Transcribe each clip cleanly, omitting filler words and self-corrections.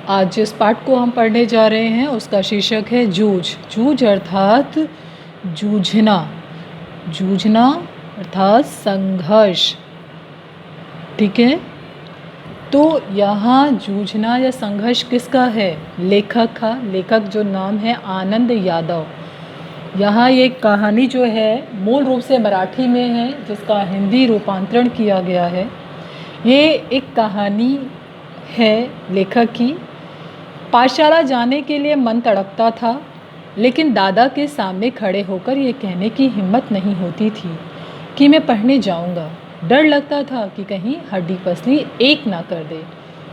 आज जिस पाठ को हम पढ़ने जा रहे हैं उसका शीर्षक है जूझ। जूझ अर्थात जूझना, जूझना अर्थात संघर्ष। ठीक है, तो यहाँ जूझना या संघर्ष किसका है? लेखक का। लेखक जो नाम है आनंद यादव। यहाँ ये कहानी जो है मूल रूप से मराठी में है, जिसका हिंदी रूपांतरण किया गया है। ये एक कहानी है लेखक की। पाठशाला जाने के लिए मन तड़पता था, लेकिन दादा के सामने खड़े होकर ये कहने की हिम्मत नहीं होती थी कि मैं पढ़ने जाऊंगा। डर लगता था कि कहीं हड्डी पसली एक ना कर दे,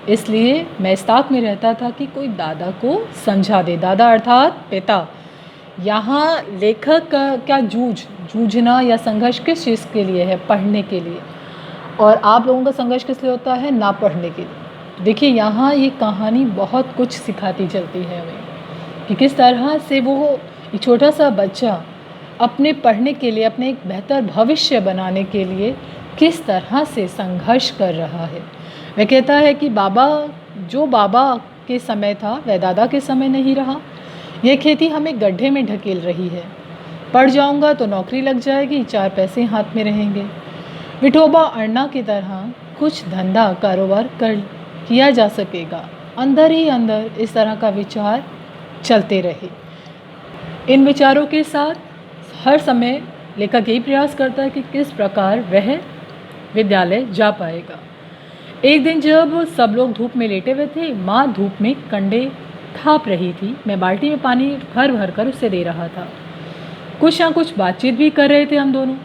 इसलिए मैं इस ताक में रहता था कि कोई दादा को समझा दे। दादा अर्थात पिता। यहाँ लेखक का क्या जूझना या संघर्ष किस चीज़ के लिए है? पढ़ने के लिए। और आप लोगों का संघर्ष किस लिए होता है? ना पढ़ने के लिए। देखिए, यहाँ ये कहानी बहुत कुछ सिखाती चलती है हमें कि किस तरह से वो एक छोटा सा बच्चा अपने पढ़ने के लिए, अपने एक बेहतर भविष्य बनाने के लिए किस तरह से संघर्ष कर रहा है। वह कहता है कि बाबा के समय था वह दादा के समय नहीं रहा। यह खेती हमें गड्ढे में ढकेल रही है। पढ़ जाऊंगा तो नौकरी लग जाएगी, 4 पैसे हाथ में रहेंगे। विठोबा अण्णा की तरह कुछ धंधा कारोबार किया जा सकेगा। अंदर ही अंदर इस तरह का विचार चलते रहे। इन विचारों के साथ हर समय लेखक यही प्रयास करता है कि किस प्रकार वह विद्यालय जा पाएगा। एक दिन जब सब लोग धूप में लेटे हुए थे, माँ धूप में कंडे थाप रही थी। मैं बाल्टी में पानी भर भर कर उसे दे रहा था। कुछ ना कुछ बातचीत भी कर रहे थे हम दोनों।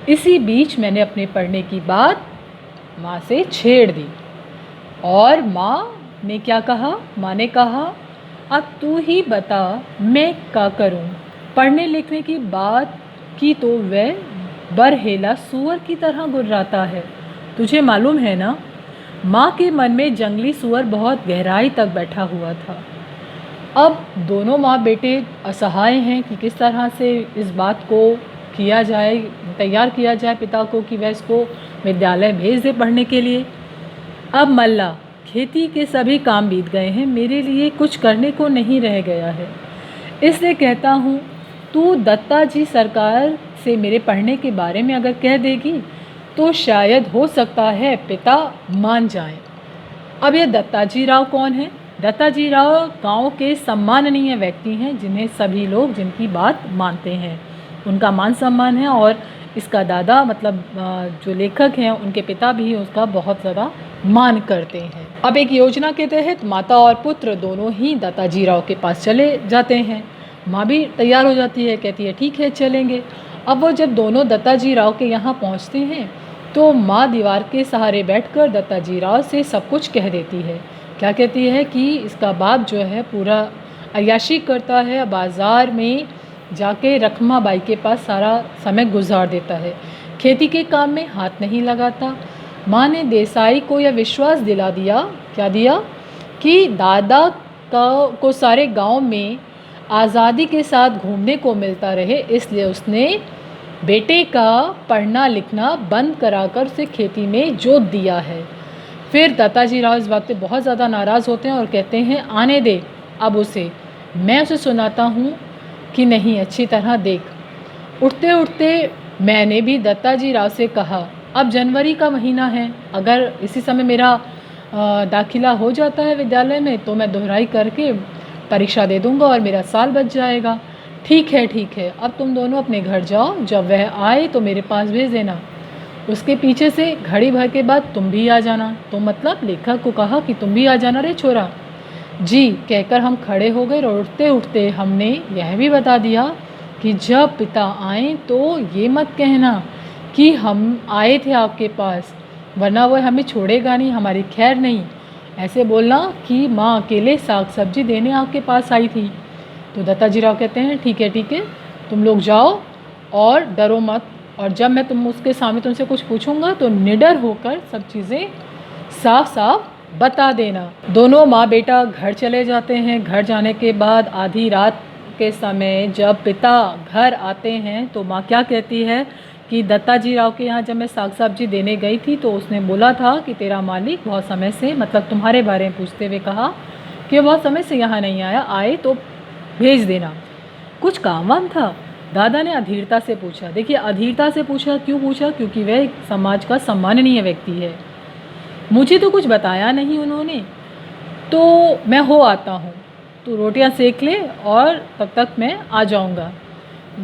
इसी बीच मैंने अपने पढ़ने की बात माँ से छेड़ दी और माँ ने क्या कहा? माँ ने कहा, अब तू ही बता मैं क्या करूं? पढ़ने लिखने की बात की तो वह बरहेला सुअर की तरह गुर्राता है। तुझे मालूम है ना? माँ के मन में जंगली सुअर बहुत गहराई तक बैठा हुआ था। अब दोनों माँ बेटे असहाय हैं कि किस तरह से इस बात को किया जाए, तैयार किया जाए पिता को कि वह इसको विद्यालय भेज दे पढ़ने के लिए। अब मल्ला, खेती के सभी काम बीत गए हैं, मेरे लिए कुछ करने को नहीं रह गया है। इसलिए कहता हूँ, तू दत्ता जी सरकार से मेरे पढ़ने के बारे में अगर कह देगी तो शायद हो सकता है पिता मान जाएं। अब ये दत्ता जी राव कौन है? दत्ता जी राव गांव के सम्माननीय व्यक्ति हैं, जिन्हें सभी लोग जिनकी बात मानते हैं, उनका मान सम्मान है। और इसका दादा मतलब जो लेखक हैं उनके पिता भी उसका बहुत ज़्यादा मान करते हैं। अब एक योजना के तहत माता और पुत्र दोनों ही दत्ता जी राव के पास चले जाते हैं। माँ भी तैयार हो जाती है, कहती है ठीक है चलेंगे। अब वो जब दोनों दत्ता जी राव के यहाँ पहुँचते हैं तो माँ दीवार के सहारे बैठकर दत्ता जी राव से सब कुछ कह देती है। क्या कहती है कि इसका बाप जो है पूरा अय्याशी करता है, बाज़ार में जाके रखमा बाई के पास सारा समय गुजार देता है, खेती के काम में हाथ नहीं लगाता। माँ ने देसाई को यह विश्वास दिला दिया, क्या दिया, कि दादा को सारे गांव में आज़ादी के साथ घूमने को मिलता रहे, इसलिए उसने बेटे का पढ़ना लिखना बंद कराकर उसे खेती में जोत दिया है। फिर दत्ता जी राव इस बात पे बहुत ज़्यादा नाराज़ होते हैं और कहते हैं आने दे अब उसे, मैं उसे सुनाता हूँ कि नहीं, अच्छी तरह देख। उठते उठते मैंने भी दत्ता जी राव से कहा, अब जनवरी का महीना है, अगर इसी समय मेरा दाखिला हो जाता है विद्यालय में तो मैं दोहराई करके परीक्षा दे दूँगा और मेरा साल बच जाएगा। ठीक है, अब तुम दोनों अपने घर जाओ, जब वह आए तो मेरे पास भेज देना। उसके पीछे से घड़ी भर के बाद तुम भी आ जाना। तो मतलब लेखक को कहा कि तुम भी आ जाना रे छोरा। जी कहकर हम खड़े हो गए और उठते उठते हमने यह भी बता दिया कि जब पिता आए तो ये मत कहना कि हम आए थे आपके पास, वरना वह हमें छोड़ेगा नहीं, हमारी खैर नहीं। ऐसे बोलना कि माँ अकेले साग सब्जी देने आपके पास आई थी। तो दत्ता जी राव कहते हैं ठीक है, तुम लोग जाओ और डरो मत, और जब मैं उसके सामने तुमसे कुछ पूछूंगा तो निडर होकर सब चीज़ें साफ साफ बता देना। दोनों माँ बेटा घर चले जाते हैं। घर जाने के बाद आधी रात के समय जब पिता घर आते हैं तो माँ क्या कहती है कि दत्ता जी राव के यहाँ जब मैं साग सब्जी देने गई थी तो उसने बोला था कि तेरा मालिक बहुत समय से मतलब तुम्हारे बारे में पूछते हुए कहा कि बहुत समय से यहाँ नहीं आया, आए तो भेज देना, कुछ काम वाम था। दादा ने अधीरता से पूछा। देखिए अधीरता से पूछा, क्यों पूछा? क्योंकि वह समाज का सम्माननीय व्यक्ति है। मुझे तो कुछ बताया नहीं उन्होंने, तो मैं हो आता हूँ, तू रोटियाँ सेक ले और तब तक मैं आ जाऊँगा।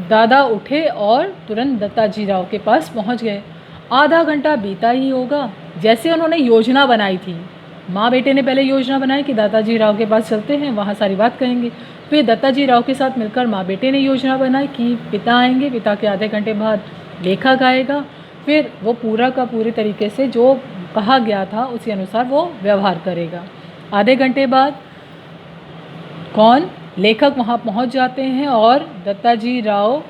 दादा उठे और तुरंत दत्ताजी राव के पास पहुँच गए। आधा घंटा बीता ही होगा। जैसे उन्होंने योजना बनाई थी, माँ बेटे ने पहले योजना बनाई कि दादाजी राव के पास चलते हैं, वहाँ सारी बात कहेंगे। फिर दत्ताजी राव के साथ मिलकर माँ बेटे ने योजना बनाई कि पिता आएंगे, पिता के आधे घंटे बाद लेखक आएगा, फिर वो पूरा का पूरे तरीके से जो कहा गया था उसी अनुसार वो व्यवहार करेगा। आधे घंटे बाद कौन? लेखक वहाँ पहुँच जाते हैं और दत्ताजी राव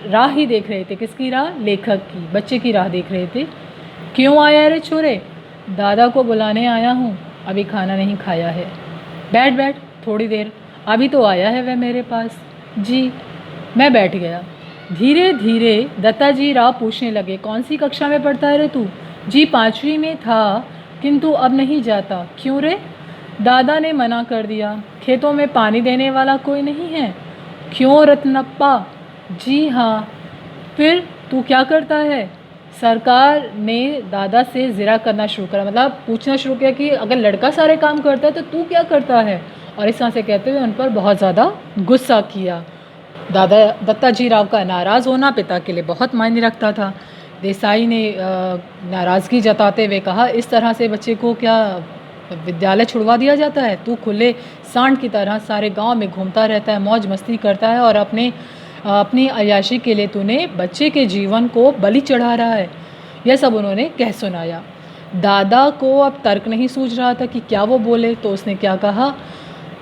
राह ही देख रहे थे। किसकी राह? लेखक की, बच्चे की राह देख रहे थे। क्यों आया रे छोरे? दादा को बुलाने आया हूँ, अभी खाना नहीं खाया है। बैठ बैठ थोड़ी देर, अभी तो आया है वह मेरे पास। जी। मैं बैठ गया। धीरे धीरे दत्ताजी राव पूछने लगे, कौन सी कक्षा में पढ़ता है रे तू? जी 5वीं में था, किंतु अब नहीं जाता। क्यों रे? दादा ने मना कर दिया। खेतों में पानी देने वाला कोई नहीं है। क्यों रत्नप्पा? जी हाँ। फिर तू क्या करता है? सरकार ने दादा से ज़िरा करना शुरू करा, मतलब पूछना शुरू किया कि अगर लड़का सारे काम करता है तो तू क्या करता है? और इस तरह से कहते हुए उन पर बहुत ज़्यादा गुस्सा किया। दादा दत्ताजी राव का नाराज़ होना पिता के लिए बहुत मायने रखता था। देसाई ने नाराज़गी जताते हुए कहा, इस तरह से बच्चे को क्या विद्यालय छुड़वा दिया जाता है? तू खुले सांड की तरह सारे गांव में घूमता रहता है, मौज मस्ती करता है और अपनी अय्याशी के लिए तूने बच्चे के जीवन को बलि चढ़ा रहा है। यह सब उन्होंने कह सुनाया। दादा को अब तर्क नहीं सूझ रहा था कि क्या वो बोले, तो उसने क्या कहा।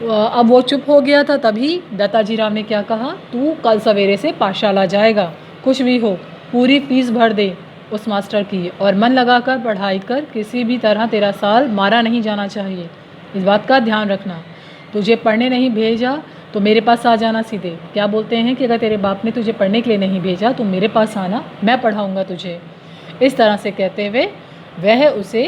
अब वो चुप हो गया था। तभी दत्ताजी राव ने क्या कहा, तू कल सवेरे से पाठशाला जाएगा, कुछ भी हो पूरी फीस भर दे उस मास्टर की, और मन लगाकर पढ़ाई कर, किसी भी तरह तेरा साल मारा नहीं जाना चाहिए। इस बात का ध्यान रखना। तुझे पढ़ने नहीं भेजा तो मेरे पास आ जाना सीधे। क्या बोलते हैं कि अगर तेरे बाप ने तुझे पढ़ने के लिए नहीं भेजा तो मेरे पास आना, मैं पढ़ाऊँगा तुझे। इस तरह से कहते हुए वह उसे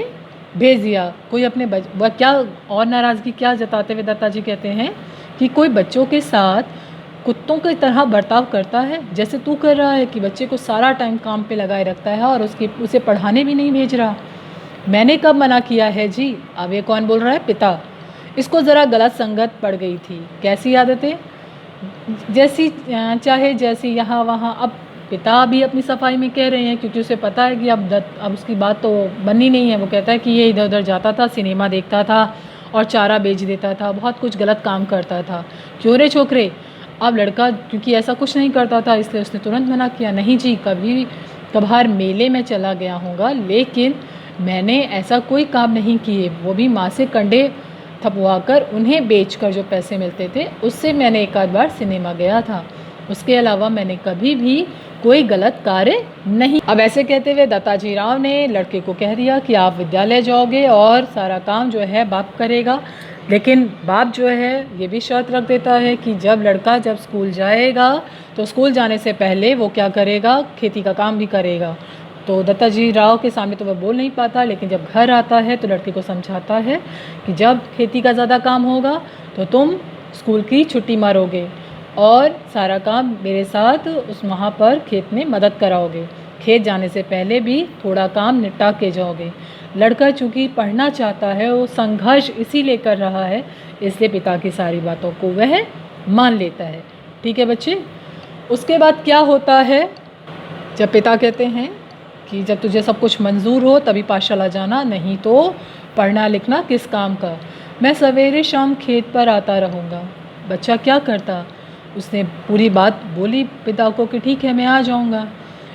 भेज दिया। कोई अपने वह क्या और नाराज़गी क्या जताते हुए दत्ताजी कहते हैं कि कोई बच्चों के साथ कुत्तों की तरह बर्ताव करता है, जैसे तू कर रहा है कि बच्चे को सारा टाइम काम पे लगाए रखता है और उसे पढ़ाने भी नहीं भेज रहा। मैंने कब मना किया है जी? अब ये कौन बोल रहा है? पिता। इसको ज़रा गलत संगत पड़ गई थी। कैसी आदतें? जैसी चाहे जैसी यहाँ वहाँ। अब पिता भी अपनी सफाई में कह रहे हैं क्योंकि उसे पता है कि अब उसकी बात तो बननी नहीं है। वो कहता है कि ये इधर उधर जाता था, सिनेमा देखता था और चारा बेच देता था, बहुत कुछ गलत काम करता था। क्यों रे छोकरे? अब लड़का क्योंकि ऐसा कुछ नहीं करता था इसलिए उसने तुरंत मना किया। नहीं जी, कभी कभार मेले में चला गया होगा, लेकिन मैंने ऐसा कोई काम नहीं किए। वो भी माँ से कंडे थपवाकर उन्हें बेचकर जो पैसे मिलते थे उससे मैंने एक आध बार सिनेमा गया था। उसके अलावा मैंने कभी भी कोई गलत कार्य नहीं। अब ऐसे कहते हुए दत्ताजी राव ने लड़के को कह दिया कि आप विद्यालय जाओगे और सारा काम जो है बाप करेगा। लेकिन बाप जो है ये भी शर्त रख देता है कि जब लड़का स्कूल जाएगा तो स्कूल जाने से पहले वो क्या करेगा? खेती का काम भी करेगा। तो दत्ताजी राव के सामने तो वह बोल नहीं पाता, लेकिन जब घर आता है तो लड़के को समझाता है कि जब खेती का ज़्यादा काम होगा तो तुम स्कूल की छुट्टी मारोगे और सारा काम मेरे साथ उस वहाँ पर खेत में मदद कराओगे। खेत जाने से पहले भी थोड़ा काम निपटा के जाओगे। लड़का चूँकि पढ़ना चाहता है, वो संघर्ष इसीलिए कर रहा है, इसलिए पिता की सारी बातों को वह मान लेता है। ठीक है बच्चे। उसके बाद क्या होता है? जब पिता कहते हैं कि जब तुझे सब कुछ मंजूर हो तभी पाठशाला जाना, नहीं तो पढ़ना लिखना किस काम का। मैं सवेरे शाम खेत पर आता रहूँगा। बच्चा क्या करता? उसने पूरी बात बोली पिता को कि ठीक है मैं आ जाऊँगा।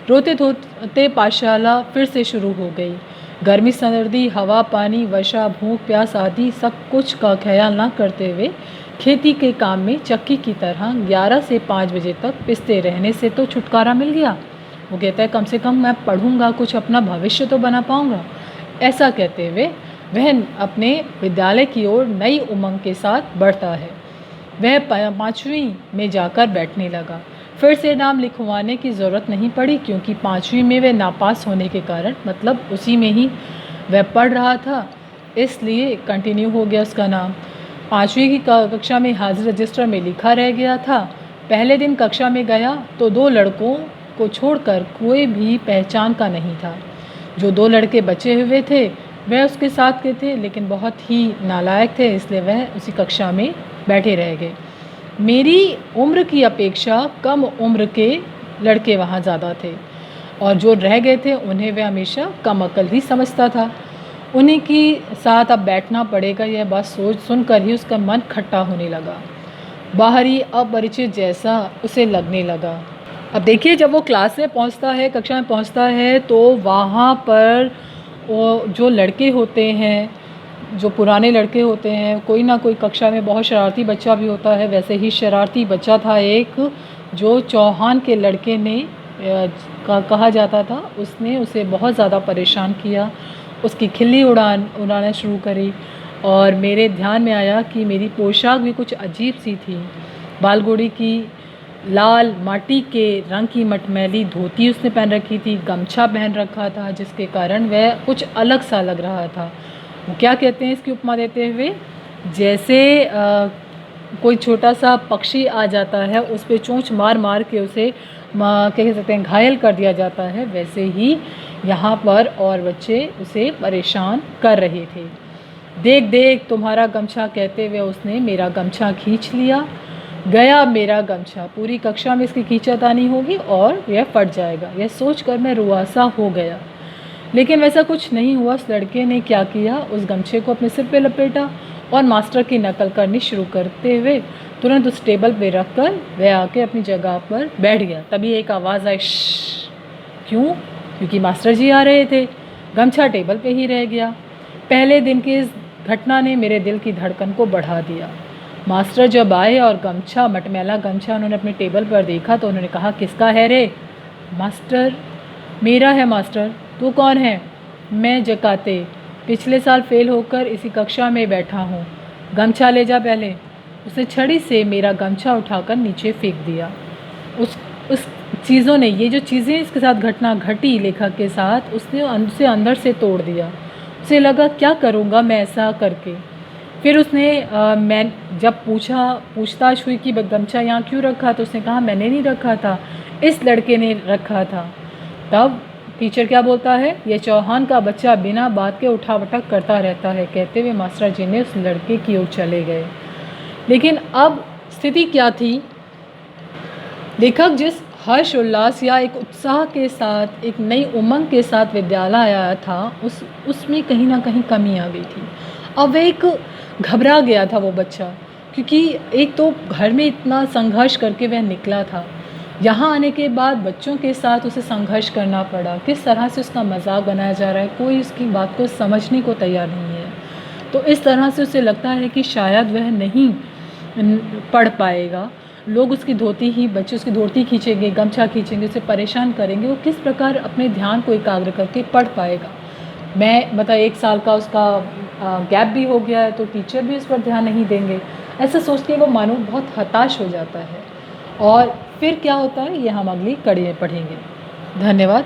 रोते धोते पाठशाला फिर से शुरू हो गई। गर्मी सर्दी, हवा पानी, वर्षा, भूख प्यास आदि सब कुछ का ख्याल ना करते हुए खेती के काम में चक्की की तरह 11 से 5 बजे तक पिसते रहने से तो छुटकारा मिल गया। वो कहता है कम से कम मैं पढ़ूंगा, कुछ अपना भविष्य तो बना पाऊंगा। ऐसा कहते हुए वह अपने विद्यालय की ओर नई उमंग के साथ बढ़ता है। वह 5वीं में जाकर बैठने लगा। फिर से नाम लिखवाने की ज़रूरत नहीं पड़ी क्योंकि 5वीं में वह नापास होने के कारण, मतलब उसी में ही वह पढ़ रहा था, इसलिए कंटिन्यू हो गया उसका नाम। 5वीं की कक्षा में हाजिर रजिस्टर में लिखा रह गया था। पहले दिन कक्षा में गया तो 2 लड़कों को छोड़कर कोई भी पहचान का नहीं था। जो 2 लड़के बचे हुए थे वह उसके साथ के थे, लेकिन बहुत ही नालायक थे, इसलिए वह उसी कक्षा में बैठे रह गए। मेरी उम्र की अपेक्षा कम उम्र के लड़के वहाँ ज़्यादा थे और जो रह गए थे उन्हें वह हमेशा कम अकल ही समझता था। उन्हीं के साथ अब बैठना पड़ेगा, यह बात सुनकर ही उसका मन खट्टा होने लगा। बाहरी अपरिचित जैसा उसे लगने लगा। अब देखिए, जब वो क्लास में पहुंचता है, कक्षा में पहुंचता है, तो वहाँ पर वो जो लड़के होते हैं, जो पुराने लड़के होते हैं, कोई ना कोई कक्षा में बहुत शरारती बच्चा भी होता है। वैसे ही शरारती बच्चा था एक, जो चौहान के लड़के ने कहा जाता था। उसने उसे बहुत ज़्यादा परेशान किया, उसकी खिल्ली उड़ाना शुरू करी और मेरे ध्यान में आया कि मेरी पोशाक भी कुछ अजीब सी थी। बालगोड़ी की लाल माटी के रंग की मटमैली धोती उसने पहन रखी थी, गमछा पहन रखा था, जिसके कारण वह कुछ अलग सा लग रहा था। वो क्या कहते हैं इसकी उपमा देते हुए, जैसे कोई छोटा सा पक्षी आ जाता है, उस पर चोंच मार मार के उसे क्या कह सकते हैं घायल कर दिया जाता है, वैसे ही यहाँ पर और बच्चे उसे परेशान कर रहे थे। देख देख तुम्हारा गमछा, कहते हुए उसने मेरा गमछा खींच लिया। गया मेरा गमछा, पूरी कक्षा में इसकी खींचातानी होगी और यह फट जाएगा, यह सोचकर मैं रुआसा हो गया। लेकिन वैसा कुछ नहीं हुआ। उस लड़के ने क्या किया, उस गमछे को अपने सिर पे लपेटा और मास्टर की नकल करनी शुरू करते हुए तुरंत उस टेबल पे रख कर वह आके अपनी जगह पर बैठ गया। तभी एक आवाज़ आई, श्श्श। क्यों? क्योंकि मास्टर जी आ रहे थे। गमछा टेबल पे ही रह गया। पहले दिन की इस घटना ने मेरे दिल की धड़कन को बढ़ा दिया। मास्टर जब आए और गमछा, मटमैला गमछा उन्होंने अपने टेबल पर देखा तो उन्होंने कहा, किसका है रे? मास्टर, मेरा है मास्टर। तू कौन है? मैं जकाते, पिछले साल फेल होकर इसी कक्षा में बैठा हूँ। गमछा ले जा पहले। उसने छड़ी से मेरा गमछा उठाकर नीचे फेंक दिया। उस चीज़ों ने, ये जो चीज़ें इसके साथ घटना घटी लेखक के साथ, उसने उसे अंदर से तोड़ दिया। उसे लगा क्या करूँगा मैं ऐसा करके। फिर उसने मैं जब पूछताछ हुई कि गमछा यहाँ क्यों रखा, तो उसने कहा मैंने नहीं रखा था, इस लड़के ने रखा था। तब टीचर क्या बोलता है, ये चौहान का बच्चा बिना बात के उठावटक करता रहता है, कहते हुए मास्टर जी ने उस लड़के की ओर चले गए। लेकिन अब स्थिति क्या थी? लेखक जिस हर्ष उल्लास या एक उत्साह के साथ, एक नई उमंग के साथ विद्यालय आया था, उसमें कहीं ना कहीं कमी आ गई थी। अब वह एक घबरा गया था वो बच्चा, क्योंकि एक तो घर में इतना संघर्ष करके वह निकला था। यहाँ आने के बाद बच्चों के साथ उसे संघर्ष करना पड़ा। किस तरह से उसका मजाक बनाया जा रहा है, कोई उसकी बात को समझने को तैयार नहीं है। तो इस तरह से उसे लगता है कि शायद वह नहीं पढ़ पाएगा। लोग उसकी धोती ही, बच्चे उसकी धोती खींचेंगे, गमछा खींचेंगे, उसे परेशान करेंगे। वो किस प्रकार अपने ध्यान को एकाग्र करके पढ़ पाएगा। मैं मतलब 1 साल का उसका गैप भी हो गया है, तो टीचर भी उस पर ध्यान नहीं देंगे। ऐसा सोच के वो मानो बहुत हताश हो जाता है। और फिर क्या होता है, ये हम अगली कड़ी में पढ़ेंगे। धन्यवाद।